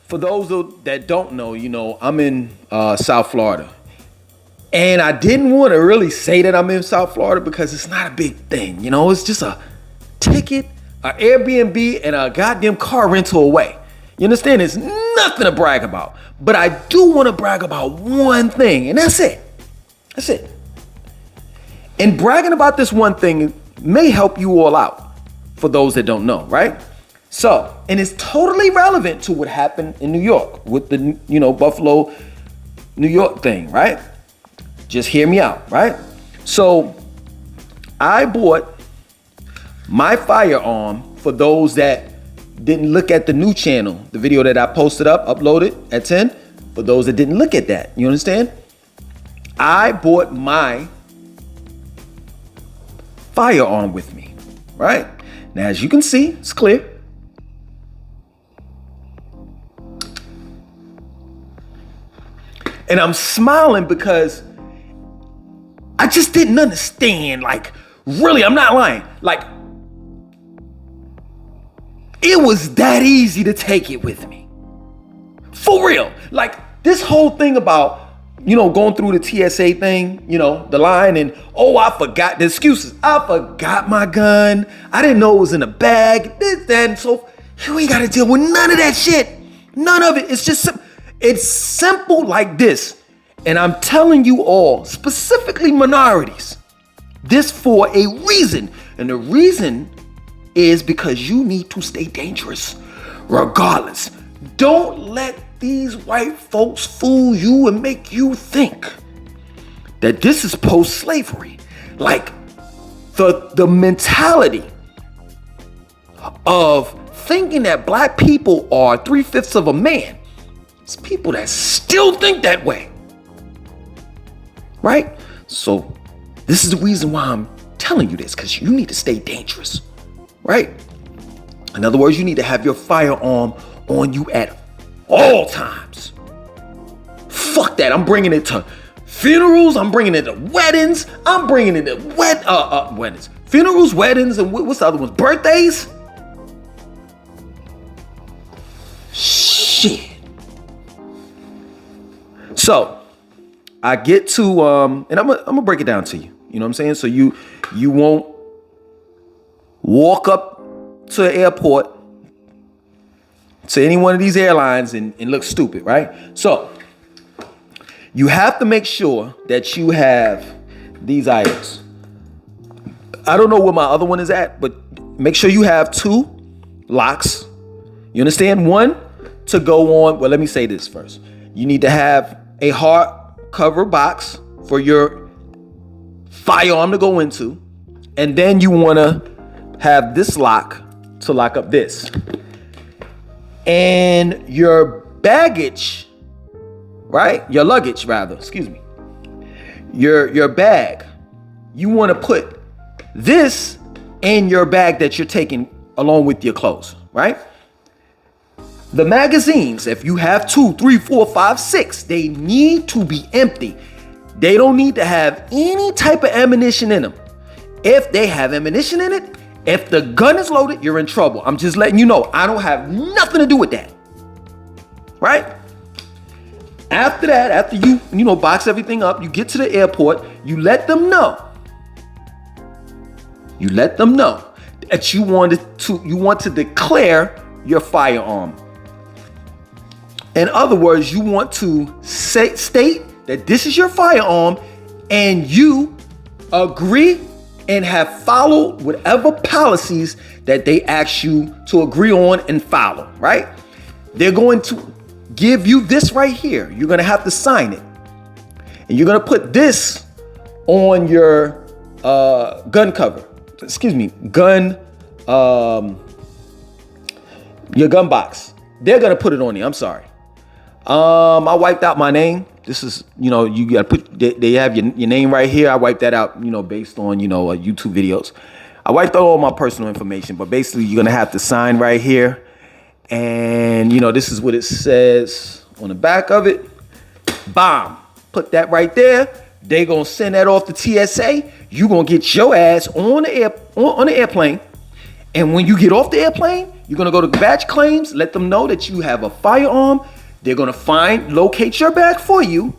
for those that don't know, I'm in South Florida. And I didn't want to really say that I'm in South Florida because it's not a big thing. It's just a ticket, an Airbnb, and a goddamn car rental away. You understand? It's nothing to brag about. But I do want to brag about one thing, and that's it. That's it. And bragging about this one thing may help you all out for those that don't know, right? So, and it's totally relevant to what happened in New York with the, Buffalo, New York thing, right? Just hear me out, right? So I bought my firearm for those that didn't look at the new channel, the video that I posted uploaded at 10. For those that didn't look at that, you understand? I bought my firearm with me, right? Now, as you can see, it's clear. And I'm smiling because I just didn't understand. Like, really, I'm not lying. Like, it was that easy to take it with me. For real. Like, this whole thing about, going through the TSA thing, the line, and, I forgot the excuses. I forgot my gun. I didn't know it was in a bag. This, that, and so we ain't got to deal with none of that shit. None of it. It's just it's simple like this. And I'm telling you all, specifically minorities, this for a reason. And the reason is because you need to stay dangerous regardless. Don't let these white folks fool you and make you think that this is post-slavery. Like the mentality of thinking that black people are 3/5 of a man. It's people that still think that way. Right? So this is the reason why I'm telling you this, because you need to stay dangerous. Right? In other words, you need to have your firearm on you at all times. Fuck that. I'm bringing it to funerals. I'm bringing it to weddings. I'm bringing it to weddings. Funerals, weddings, and what's the other ones? Birthdays? Shit. So I get to and I'm gonna break it down to you. You know what I'm saying? So you won't walk up to an airport, to any one of these airlines and look stupid, right? So you have to make sure that you have these items. I don't know where my other one is at, but make sure you have 2 locks. You understand? One to go on. Well, let me say this first. You need to have a hard cover box for your firearm to go into. And then you want to have this lock to lock up this. And your baggage, right? Your luggage, rather, excuse me. Your bag. You want to put this in your bag that you're taking along with your clothes, right? The magazines, if you have 2, 3, 4, 5, 6, they need to be empty. They don't need to have any type of ammunition in them. If they have ammunition in it, if the gun is loaded, you're in trouble. I'm just letting you know. I don't have nothing to do with that. Right? After that, after you box everything up, you get to the airport, you let them know. You let them know that you want to declare your firearm. In other words, you want to state that this is your firearm and you agree and have followed whatever policies that they ask you to agree on and follow, right? They're going to give you this right here. You're going to have to sign it. And you're going to put this on your gun cover. Excuse me, your gun box. They're going to put it on there. I'm sorry. I wiped out my name. This is, you got to put, they have your name right here. I wiped that out, based on, YouTube videos. I wiped out all my personal information, but basically you're going to have to sign right here. And, this is what it says on the back of it. Bomb. Put that right there. They going to send that off to TSA. You going to get your ass on the airplane. And when you get off the airplane, You're gonna go to badge claims, let them know that you have a firearm. They're gonna locate your bag for you,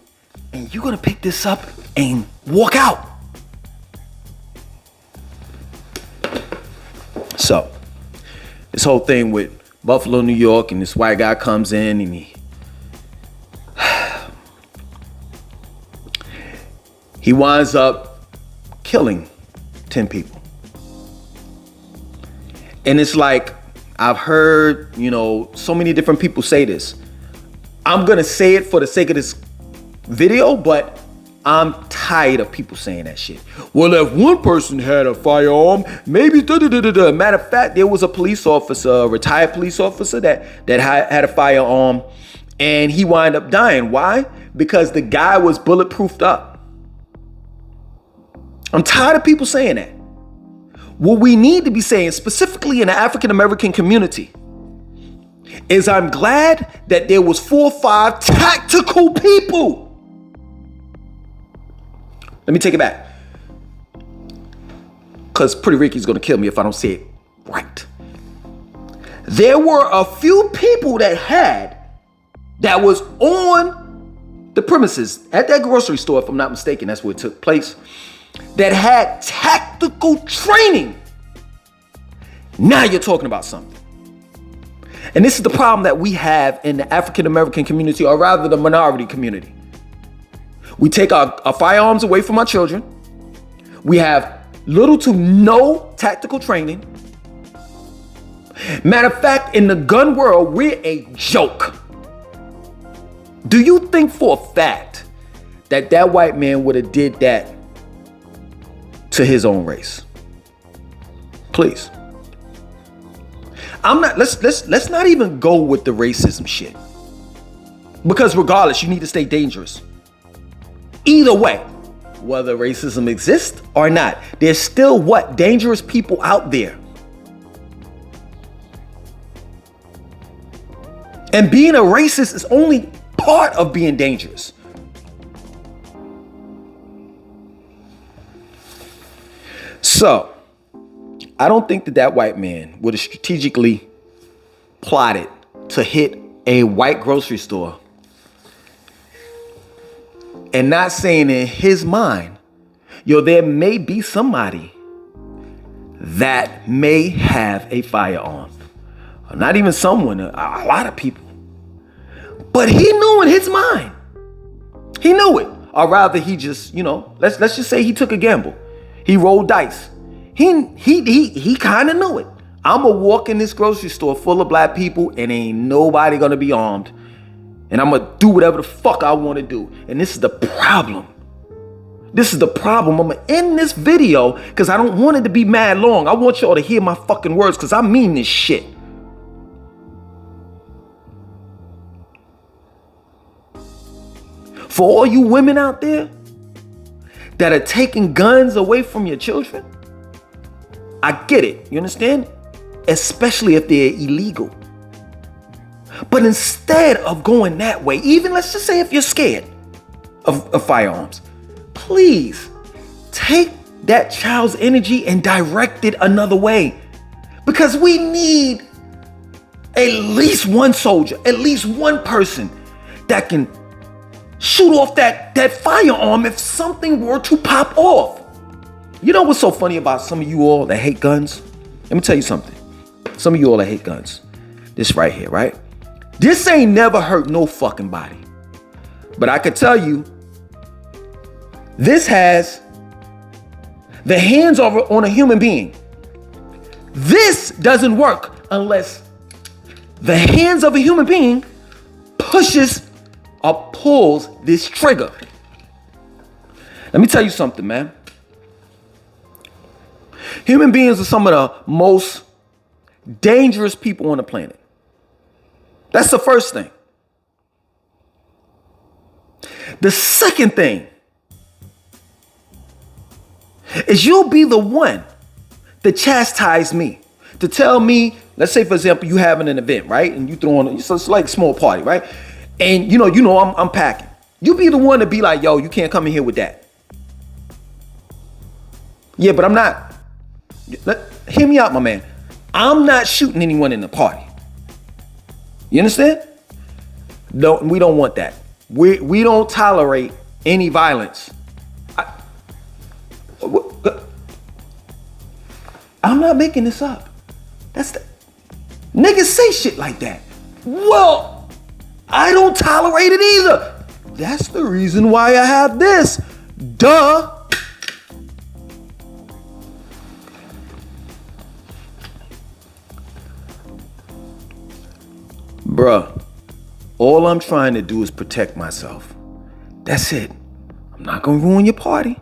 and you're gonna pick this up and walk out. So, this whole thing with Buffalo, New York, and this white guy comes in and he winds up killing 10 people. And it's like, I've heard, so many different people say this. I'm gonna say it for the sake of this video, but I'm tired of people saying that shit. Well, if one person had a firearm, maybe da-da-da-da-da. Matter of fact, there was a police officer, a retired police officer that had a firearm, and he wound up dying. Why? Because the guy was bulletproofed up. I'm tired of people saying that. What we need to be saying, specifically in the African American community, is I'm glad that there was 4 or 5 tactical people. Let me take it back, because Pretty Ricky's gonna kill me if I don't say it right. There were a few people that was on the premises at that grocery store, if I'm not mistaken, that's where it took place, that had tactical training. Now you're talking about something. And this is the problem that we have in the African American community, or rather the minority community. We take our firearms away from our children. We have little to no tactical training. Matter of fact, in the gun world, we're a joke. Do you think for a fact that white man would have did that to his own race? Please. Let's not even go with the racism shit. Because regardless, you need to stay dangerous. Either way, whether racism exists or not, there's still dangerous people out there. And being a racist is only part of being dangerous. So, I don't think that white man would have strategically plotted to hit a white grocery store and not saying in his mind, there may be somebody that may have a firearm. Or not even someone, a lot of people. But he knew in his mind. He knew it. Or rather, he just, let's just say he took a gamble. He rolled dice. He kind of knew it. I'm going to walk in this grocery store full of black people and ain't nobody going to be armed. And I'm going to do whatever the fuck I want to do. And this is the problem. This is the problem. I'm going to end this video because I don't want it to be mad long. I want y'all to hear my fucking words because I mean this shit. For all you women out there that are taking guns away from your children, I get it. You understand? Especially if they're illegal. But instead of going that way, even let's just say if you're scared of firearms, please take that child's energy and direct it another way. Because we need at least one soldier, at least one person that can shoot off that firearm if something were to pop off. You know what's so funny about some of you all that hate guns? Let me tell you something. Some of you all that hate guns. This right here, right? This ain't never hurt no fucking body. But I could tell you, this has the hands on a human being. This doesn't work unless the hands of a human being pushes or pulls this trigger. Let me tell you something, man. Human beings are some of the most dangerous people on the planet. That's the first thing. The second thing is you'll be the one to chastise me, to tell me, let's say, for example, you having an event, right? And you throwing, so it's like a small party, right? And you know, I'm packing. You be the one to be like, yo, you can't come in here with that. Yeah, but I'm not. Hear me out, my man. I'm not shooting anyone in the party. You understand? No, we don't want that. We don't tolerate any violence. I'm not making this up. Niggas say shit like that. Well, I don't tolerate it either. That's the reason why I have this. Duh. Bruh, all I'm trying to do is protect myself. That's it. I'm not gonna ruin your party.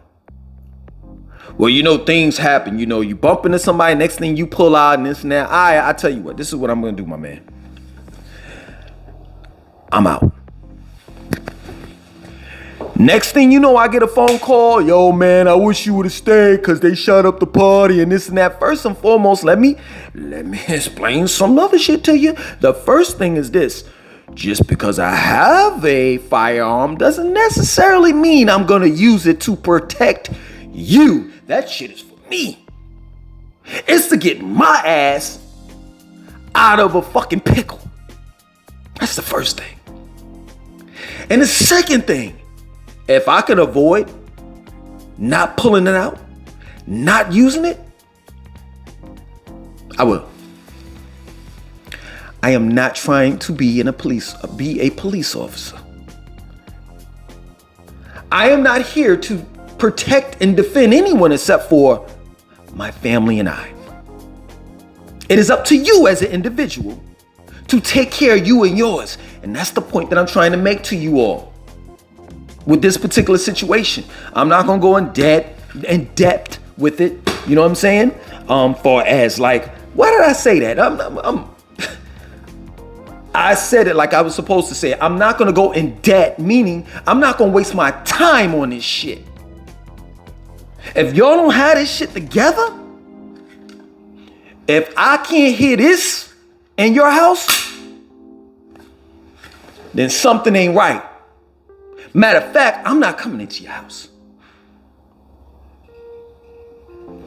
Well, you know, things happen. You know, you bump into somebody, next thing you pull out and this and that. I tell you what, this is what I'm gonna do, my man. I'm out. Next thing you know, I get a phone call. Yo, man, I wish you would have stayed because they shut up the party and this and that. First and foremost, let me explain some other shit to you. The first thing is this. Just because I have a firearm doesn't necessarily mean I'm going to use it to protect you. That shit is for me. It's to get my ass out of a fucking pickle. That's the first thing. And the second thing, if I could avoid not pulling it out, not using it, I will. I am not trying to be a police officer. I am not here to protect and defend anyone except for my family and I. It is up to you as an individual to take care of you and yours. And that's the point that I'm trying to make to you all. With this particular situation, I'm not gonna go in depth with it. You know what I'm saying? For as like, why did I say that? I said it like I was supposed to say it. I'm not gonna go in debt, meaning I'm not gonna waste my time on this shit. If y'all don't have this shit together, if I can't hear this in your house, then something ain't right. Matter of fact, I'm not coming into your house.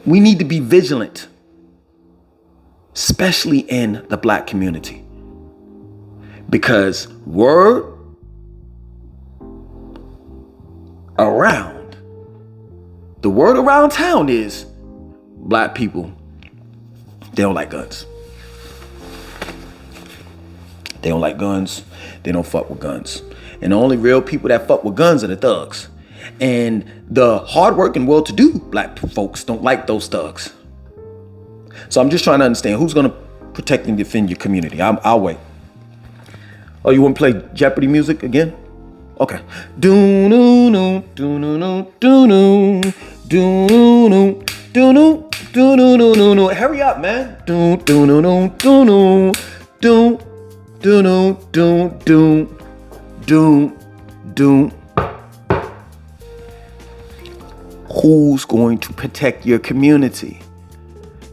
We need to be vigilant, especially in the black community. Because word around town is black people, they don't like guns. They don't like guns. They don't fuck with guns. And the only real people that fuck with guns are the thugs. And the hardworking, well-to-do black folks don't like those thugs. So I'm just trying to understand who's gonna protect and defend your community. I'll wait. Oh, you want to play Jeopardy music again? Okay. Do-no-no, do-no-no, do-no, do-no, do-no, do-no-no-no-no. Hurry up, man. Do-no-no, do-no, do, do-no, do. Who's going to protect your community?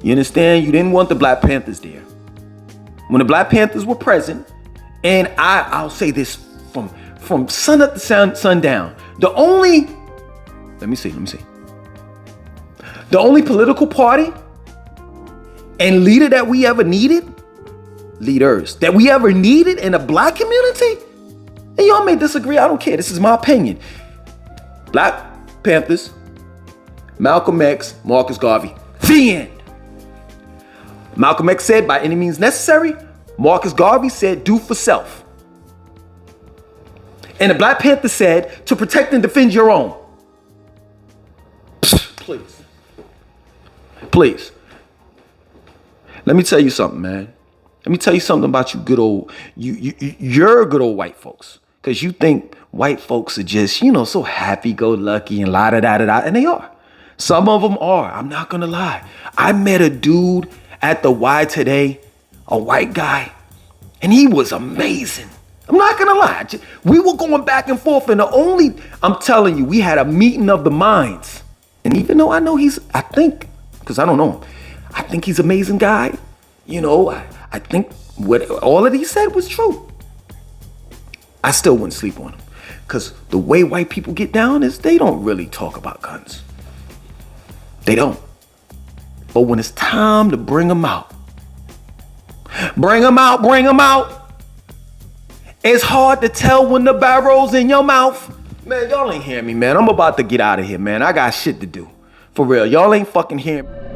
You understand? You didn't want the Black Panthers there. When the Black Panthers were present, and I'll say this from sun up to sundown, the only political party and leader that we ever needed, leaders that we ever needed in the black community, and y'all may disagree, I don't care, this is my opinion. Black Panthers, Malcolm X, Marcus Garvey, the end. Malcolm X said, by any means necessary. Marcus Garvey said, do for self. And the Black Panther said, to protect and defend your own. Please. Let me tell you something, man. Let me tell you something about you good old, you're good old white folks. Because you think white folks are just, so happy-go-lucky and la-da-da-da-da, and they are. Some of them are, I'm not gonna lie. I met a dude at the Y today, a white guy, and he was amazing. I'm not gonna lie. We were going back and forth, and I'm telling you, we had a meeting of the minds. And even though I know I think he's an amazing guy, I think what all of he said was true. I still wouldn't sleep on him. Because the way white people get down is they don't really talk about guns. They don't. But when it's time to bring them out, Bring them out, bring them out. It's hard to tell when the barrel's in your mouth. Man, y'all ain't hearing me, man. I'm about to get out of here, man. I got shit to do. For real, y'all ain't fucking hearing me.